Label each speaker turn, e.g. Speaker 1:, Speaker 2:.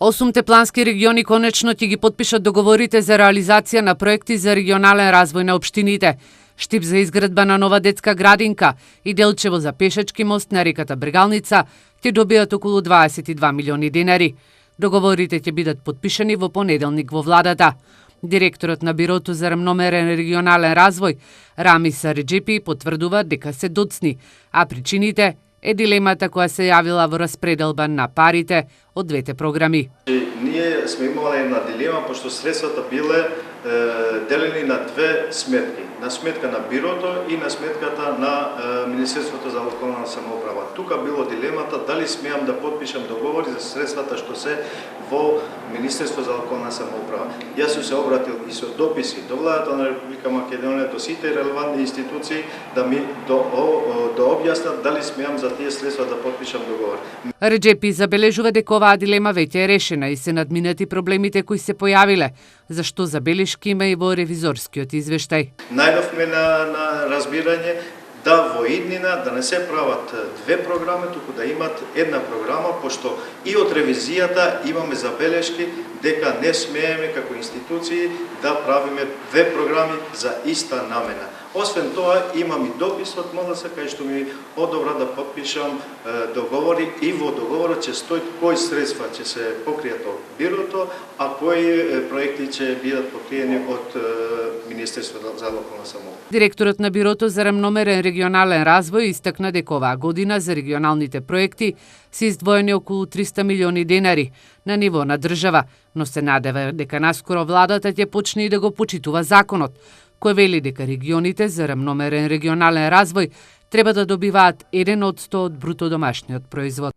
Speaker 1: Осумте плански региони конечно ќе ги потпишат договорите за реализација на проекти за регионален развој на општините, штип за изградба на нова детска градинка и делчево за пешачки мост на реката Брегалница ќе добијат околу 22 милиони денари. Договорите ќе бидат потпишани во понеделник во владата. Директорот на Бирото за рамномерен регионален развој, Рамис Реджепи, потврдува дека се доцни, а причините е дилемата која се јавила во распределба на парите од двете програми.
Speaker 2: Ние сме имали една дилема, пошто средствата биле делени на две сметки. На сметка на Бирото и на сметката на Министерството за локална самоуправа. Тука било дилемата дали смеам да потпишам договори за средствата што се во Министерство за локална самоуправа. Јас сум се обратил и со дописи до владата на Република Македонија, до сите релевантни институции да ми објаснат дали смеам за тие средства да потпишам договор.
Speaker 1: Реджепи забележува дека оваа дилема веќе е решена и се надминати проблемите кои се појавиле, зашто забелешки има и во ревизорскиот извештај.
Speaker 2: Најдовме на разбирање да во иднина да не се прават две програми, туку да имат една програма, пошто и од ревизијата имаме забелешки дека не смееме како институции да правиме две програми за иста намена. Освен тоа, имам и допис од МДС кај што ми одобра да потпишам договори и во договорот ќе стои кои средства ќе се покријат од Бирото, а кои проекти ќе бидат покриени од Министерството за локална самоуправа.
Speaker 1: Директорот на Бирото за рамномерен регионален развој истакна дека оваа година за регионалните проекти се издвоени околу 300 милиони денари на ниво на држава, но се надева дека наскоро владата ќе почне и да го почитува законот, кој вели дека регионите за рамномерен регионален развој треба да добиваат 1% од бруто домашниот производ.